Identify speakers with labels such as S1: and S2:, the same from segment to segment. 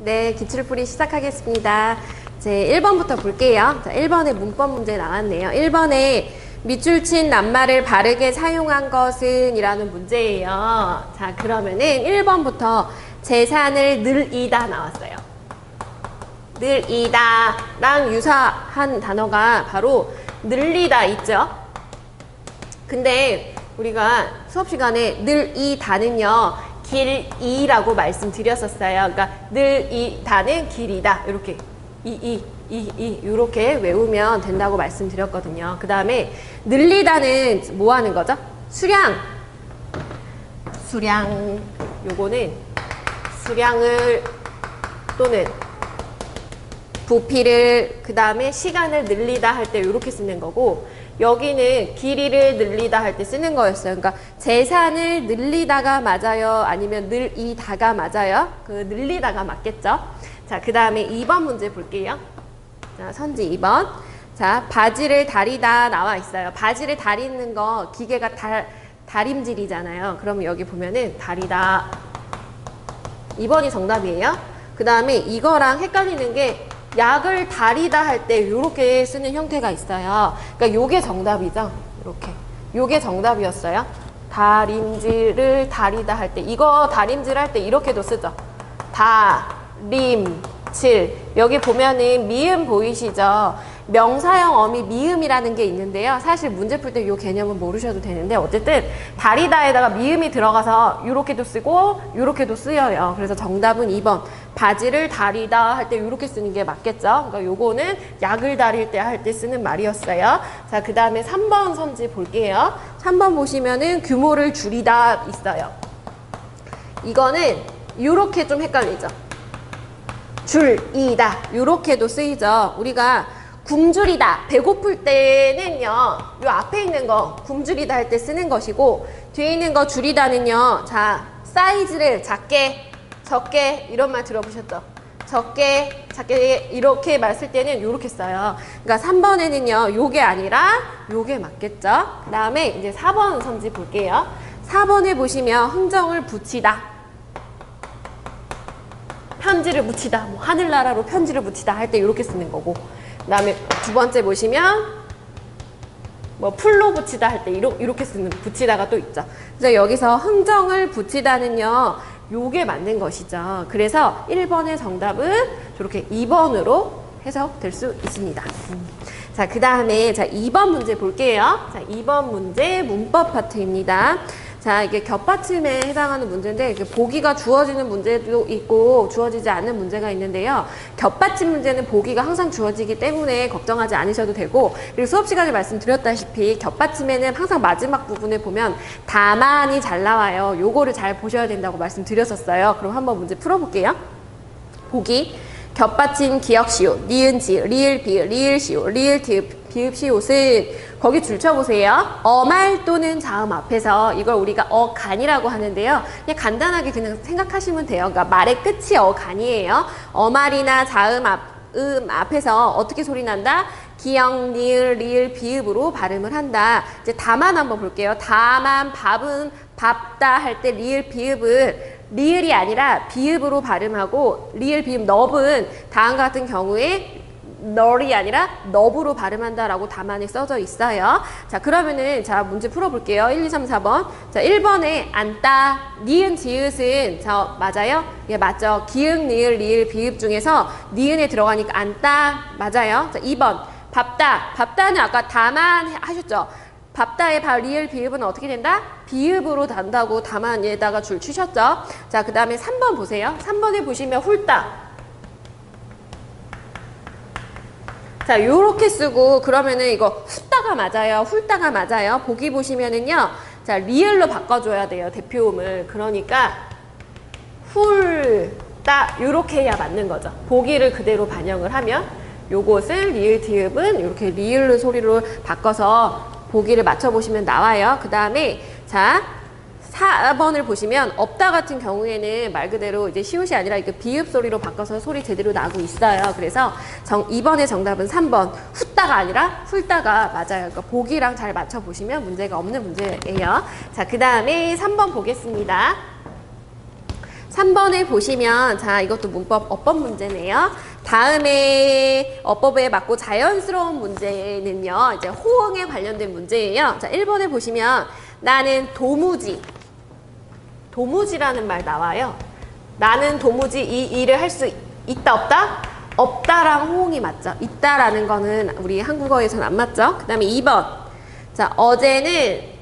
S1: 네, 기출풀이 시작하겠습니다. 제 1번부터 볼게요. 자, 1번에 문법 문제 나왔네요. 1번에 밑줄 친 낱말을 바르게 사용한 것은 이라는 문제예요. 자, 그러면은 1번부터 재산을 늘이다 나왔어요. 늘이다랑 유사한 단어가 바로 늘리다 있죠. 근데 우리가 수업 시간에 늘이다는요 길이라고 말씀드렸었어요. 그러니까 늘이다는 길이다. 이렇게 이렇게 외우면 된다고 말씀드렸거든요. 그 다음에 늘리다는 뭐 하는 거죠? 수량. 요거는 수량을 또는 부피를 그 다음에 시간을 늘리다 할 때 이렇게 쓰는 거고, 여기는 길이를 늘리다 할 때 쓰는 거였어요. 그러니까 재산을 늘리다가 맞아요? 아니면 늘이다가 맞아요? 그 늘리다가 맞겠죠? 자, 그 다음에 2번 문제 볼게요. 자, 선지 2번. 자, 바지를 다리다 나와 있어요. 바지를 다리는 거 기계가 다림질이잖아요. 그러면 여기 보면은 다리다. 2번이 정답이에요. 그 다음에 이거랑 헷갈리는 게 약을 다리다 할 때 이렇게 쓰는 형태가 있어요. 그러니까 요게 정답이죠. 이렇게. 요게 정답이었어요. 다림질을 다리다 할 때. 이거 다림질 할 때 이렇게도 쓰죠. 다림질. 여기 보면은 미음 보이시죠? 명사형 어미 미음이라는 게 있는데요. 사실 문제 풀 때 이 개념은 모르셔도 되는데 어쨌든 다리다에다가 미음이 들어가서 이렇게도 쓰고 이렇게도 쓰여요. 그래서 정답은 2번. 바지를 다리다 할 때 이렇게 쓰는 게 맞겠죠. 그러니까 요거는 약을 다릴 때 할 때 쓰는 말이었어요. 자, 그 다음에 3번 선지 볼게요. 3번 보시면은 규모를 줄이다 있어요. 이거는 이렇게 좀 헷갈리죠. 줄이다 이렇게도 쓰이죠. 우리가 굶주리다 배고플 때는요 요 앞에 있는 거 굶주리다 할 때 쓰는 것이고, 뒤에 있는 거 줄이다는요, 자 사이즈를 작게 적게 이런 말 들어보셨죠? 적게 작게 이렇게 말 쓸 때는 요렇게 써요. 그러니까 3번에는요 요게 아니라 요게 맞겠죠. 그 다음에 이제 4번 선지 볼게요. 4번에 보시면 흥정을 붙이다, 편지를 붙이다, 뭐 하늘나라로 편지를 붙이다 할 때 이렇게 쓰는 거고, 그 다음에 두 번째 보시면 뭐 풀로 붙이다 할 때 이렇게 쓰는 붙이다가 또 있죠. 그래서 여기서 흥정을 붙이다는요 요게 맞는 것이죠. 그래서 1번의 정답은 저렇게 2번으로 해석될 수 있습니다. 자, 그 다음에 자 2번 문제 볼게요. 자, 2번 문제 문법 파트입니다. 자, 이게 겹받침에 해당하는 문제인데, 보기가 주어지는 문제도 있고 주어지지 않는 문제가 있는데요. 겹받침 문제는 보기가 항상 주어지기 때문에 걱정하지 않으셔도 되고, 그리고 수업 시간에 말씀드렸다시피 겹받침에는 항상 마지막 부분에 보면 다만이 잘 나와요. 요거를 잘 보셔야 된다고 말씀드렸었어요. 그럼 한번 문제 풀어볼게요. 보기. 겹받침 기억시옷, 니은 지읒, 리을 비읍, 리을 시옷, 리을 비읍 시옷은 거기 줄쳐보세요. 어말 또는 자음 앞에서, 이걸 우리가 어간이라고 하는데요. 그냥 간단하게 그냥 생각하시면 돼요. 그러니까 말의 끝이 어간이에요. 어말이나 자음 앞에서 어떻게 소리 난다? 기역, 니을, 리을, 비읍으로 발음을 한다. 이제 다만 한번 볼게요. 다만 밥은 밥다 할 때 리을, 비읍을 리을이 아니라 비읍으로 발음하고, 리을, 비읍, 넙은 다음과 같은 경우에 널이 아니라 넙으로 발음한다라고 다만에 써져 있어요. 자, 그러면은 자 문제 풀어볼게요. 1, 2, 3, 4번. 자, 1번에 앉다, 니은, 지읒은 자 맞아요? 예, 맞죠. 기역, 니을, 리을, 비읍 중에서 니은에 들어가니까 앉다 맞아요. 자, 2번 밥다. 밥다는 아까 다만 하셨죠? 밥다의 리을, 비읍은 어떻게 된다? 비읍으로 단다고 다만에다가 줄 치셨죠? 자, 그 다음에 3번 보세요. 3번에 보시면 훌다. 자, 요렇게 쓰고, 그러면은 이거 훌다가 맞아요. 훌다가 맞아요. 보기 보시면은요. 자, 리을로 바꿔줘야 돼요. 대표음을. 그러니까 훌다 요렇게 해야 맞는 거죠. 보기를 그대로 반영을 하면 요것을 리을, 디읍은 이렇게 리을 소리로 바꿔서 보기를 맞춰보시면 나와요. 그 다음에 자 4번을 보시면 없다 같은 경우에는 말 그대로 이제 시옷이 아니라 이렇게 비읍 소리로 바꿔서 소리 제대로 나고 있어요. 그래서 2번의 정답은 3번 훗다가 아니라 훌다가 맞아요. 그러니까 보기랑 잘 맞춰보시면 문제가 없는 문제예요. 자, 그 다음에 3번 보겠습니다. 3번에 보시면 자 이것도 문법 어법 문제네요. 다음에 어법에 맞고 자연스러운 문제는요. 이제 호응에 관련된 문제예요. 자 1번에 보시면 나는 도무지 도무지라는 말 나와요. 나는 도무지 이 일을 할 수 있다 없다? 없다랑 호응이 맞죠. 있다라는 거는 우리 한국어에서는 안 맞죠. 그 다음에 2번 자 어제는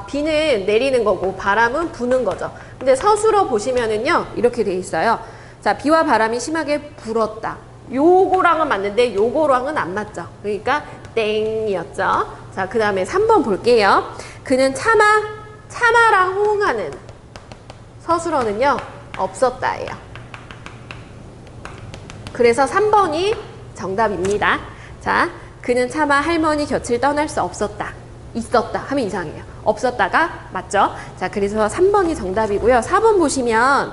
S1: 비는 내리는 거고 바람은 부는 거죠. 근데 서술어 보시면은요 이렇게 돼 있어요. 자 비와 바람이 심하게 불었다. 요거랑은 맞는데 요거랑은 안 맞죠. 그러니까 땡이었죠. 자 그 다음에 3번 볼게요. 그는 차마랑 호응하는 서술어는요 없었다예요. 그래서 3번이 정답입니다. 자 그는 차마 할머니 곁을 떠날 수 없었다. 있었다 하면 이상해요. 없었다가 맞죠? 자, 그래서 3번이 정답이고요. 4번 보시면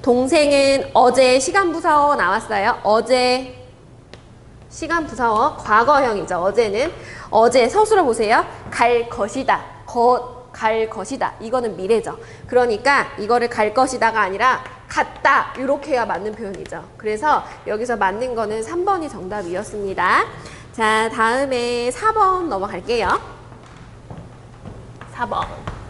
S1: 동생은 어제 시간부사어 나왔어요. 어제 시간부사어 과거형이죠. 어제는 어제 서술어 보세요. 갈 것이다. 갈 것이다. 이거는 미래죠. 그러니까 이거를 갈 것이다가 아니라 갔다. 이렇게 해야 맞는 표현이죠. 그래서 여기서 맞는 거는 3번이 정답이었습니다. 자, 다음에 4번 넘어갈게요. 4번.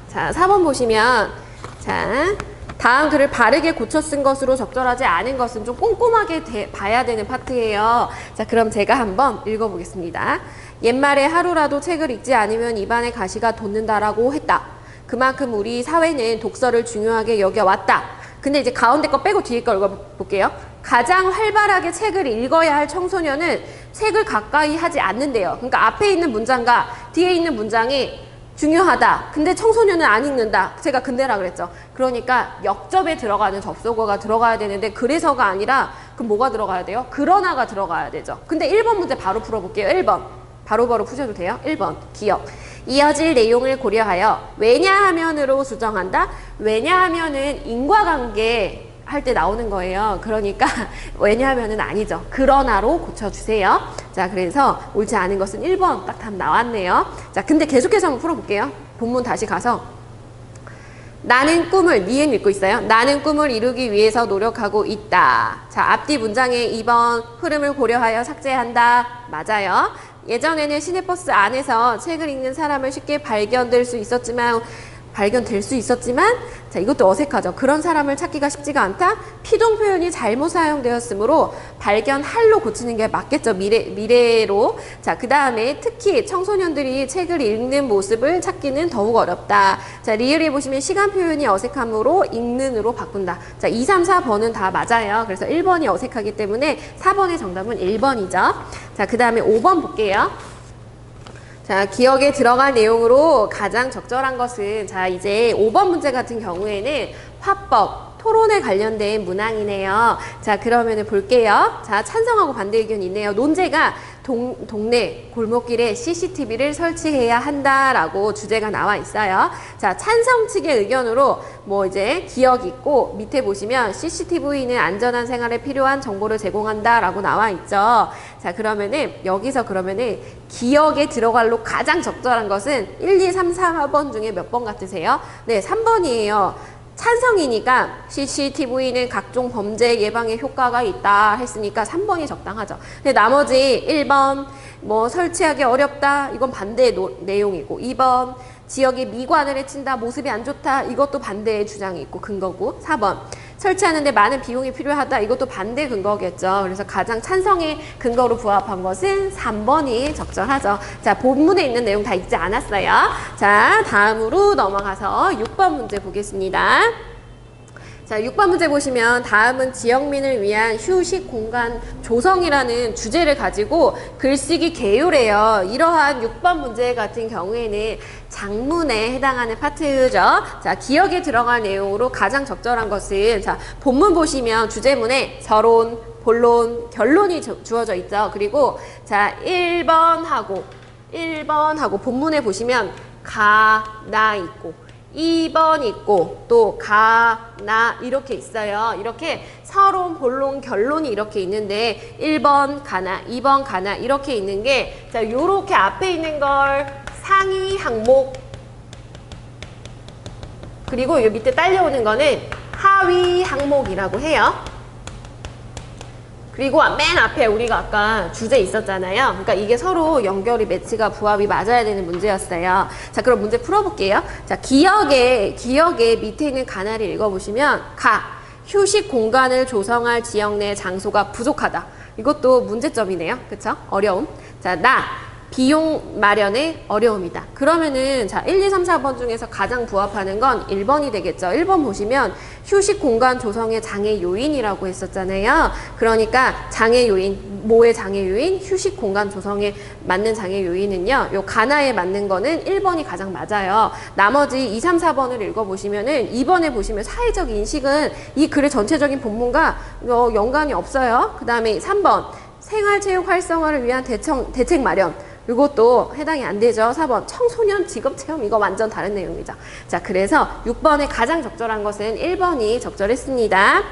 S1: 자, 4번 보시면, 자, 다음 글을 바르게 고쳐 쓴 것으로 적절하지 않은 것은 좀 꼼꼼하게 봐야 되는 파트예요. 자, 그럼 제가 한번 읽어보겠습니다. 옛말에 하루라도 책을 읽지 않으면 입안에 가시가 돋는다라고 했다. 그만큼 우리 사회는 독서를 중요하게 여겨왔다. 근데 이제 가운데 거 빼고 뒤에 거 읽어볼게요. 가장 활발하게 책을 읽어야 할 청소년은 책을 가까이 하지 않는데요. 그러니까 앞에 있는 문장과 뒤에 있는 문장이 중요하다. 근데 청소년은 안 읽는다. 제가 근데라 그랬죠. 그러니까 역접에 들어가는 접속어가 들어가야 되는데 그래서가 아니라 그럼 뭐가 들어가야 돼요? 그러나가 들어가야 되죠. 근데 1번 문제 바로 풀어볼게요. 1번. 바로바로 푸셔도 돼요. 1번. 기억. 이어질 내용을 고려하여 왜냐하면으로 수정한다. 왜냐하면은 인과관계 할 때 나오는 거예요. 그러니까 왜냐하면은 아니죠. 그러나로 고쳐주세요. 자, 그래서 옳지 않은 것은 1번 딱 답 나왔네요. 자, 근데 계속해서 한번 풀어볼게요. 본문 다시 가서 나는 꿈을 니은 읽고 있어요. 나는 꿈을 이루기 위해서 노력하고 있다. 자, 앞뒤 문장의 2번 흐름을 고려하여 삭제한다. 맞아요. 예전에는 시내버스 안에서 책을 읽는 사람을 쉽게 발견될 수 있었지만 자 이것도 어색하죠. 그런 사람을 찾기가 쉽지가 않다. 피동 표현이 잘못 사용되었으므로 발견할로 고치는 게 맞겠죠. 미래로. 자, 그 다음에 특히 청소년들이 책을 읽는 모습을 찾기는 더욱 어렵다. 자, 리을에 보시면 시간 표현이 어색함으로 읽는으로 바꾼다. 자, 2, 3, 4번은 다 맞아요. 그래서 1번이 어색하기 때문에 4번의 정답은 1번이죠. 자, 그 다음에 5번 볼게요. 자, 기억에 들어갈 내용으로 가장 적절한 것은 자, 이제 5번 문제 같은 경우에는 화법, 토론에 관련된 문항이네요. 자, 그러면은 볼게요. 자, 찬성하고 반대 의견이 있네요. 논제가 동네 골목길에 CCTV를 설치해야 한다라고 주제가 나와 있어요. 자, 찬성 측의 의견으로 뭐 이제 기억 있고 밑에 보시면 CCTV는 안전한 생활에 필요한 정보를 제공한다라고 나와 있죠. 자, 그러면은 여기서 그러면은 기억에 들어갈로 가장 적절한 것은 1, 2, 3, 4번 중에 몇 번 같으세요? 네, 3번이에요. 찬성이니까 CCTV는 각종 범죄 예방에 효과가 있다 했으니까 3번이 적당하죠. 근데 나머지 1번 뭐 설치하기 어렵다 이건 반대의 내용이고 2번 지역이 미관을 해친다 모습이 안 좋다 이것도 반대의 주장이 있고 근거고 4번 설치하는데 많은 비용이 필요하다 이것도 반대 근거겠죠. 그래서 가장 찬성의 근거로 부합한 것은 3번이 적절하죠. 자, 본문에 있는 내용 다 읽지 않았어요. 자, 다음으로 넘어가서 6번 문제 보겠습니다. 자, 6번 문제 보시면 다음은 지역민을 위한 휴식 공간 조성이라는 주제를 가지고 글쓰기 개요래요. 이러한 6번 문제 같은 경우에는 장문에 해당하는 파트죠. 자, 기억에 들어갈 내용으로 가장 적절한 것은 자, 본문 보시면 주제문에 서론, 본론, 결론이 주어져 있죠. 그리고 자, 1번하고 본문에 보시면 가, 나 있고 2번 있고 또 가, 나 이렇게 있어요. 이렇게 서론, 본론, 결론이 이렇게 있는데 1번 가나, 2번 가나 이렇게 있는 게 자, 요렇게 앞에 있는 걸 상위 항목 그리고 이 밑에 딸려오는 거는 하위 항목이라고 해요. 그리고 맨 앞에 우리가 아까 주제 있었잖아요. 그러니까 이게 서로 연결이 매치가 부합이 맞아야 되는 문제였어요. 자, 그럼 문제 풀어볼게요. 자, 기역의 밑에 있는 가나를 읽어보시면 휴식 공간을 조성할 지역 내 장소가 부족하다. 이것도 문제점이네요. 그쵸? 어려움. 자, 비용 마련의 어려움이다. 그러면은 자 1, 2, 3, 4번 중에서 가장 부합하는 건 1번이 되겠죠. 1번 보시면 휴식 공간 조성의 장애 요인이라고 했었잖아요. 그러니까 장애 요인, 뭐의 장애 요인? 휴식 공간 조성에 맞는 장애 요인은요. 요 가나에 맞는 거는 1번이 가장 맞아요. 나머지 2, 3, 4번을 읽어보시면은 2번에 보시면 사회적 인식은 이 글의 전체적인 본문과 연관이 없어요. 그 다음에 3번 생활체육 활성화를 위한 대책 마련. 이것도 해당이 안 되죠. 4번 청소년 직업체험 이거 완전 다른 내용이죠. 자, 그래서 6번에 가장 적절한 것은 1번이 적절했습니다.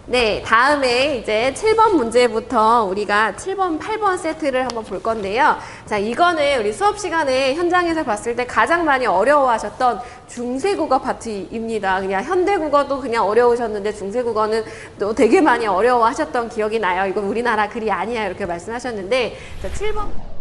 S1: 네, 다음에 이제 7번 문제부터 우리가 7번, 8번 세트를 한번 볼 건데요. 자, 이거는 우리 수업 시간에 현장에서 봤을 때 가장 많이 어려워하셨던 중세국어 파트입니다. 그냥 현대국어도 그냥 어려우셨는데 중세국어는 또 되게 많이 어려워하셨던 기억이 나요. 이건 우리나라 글이 아니야 이렇게 말씀하셨는데 자, 7번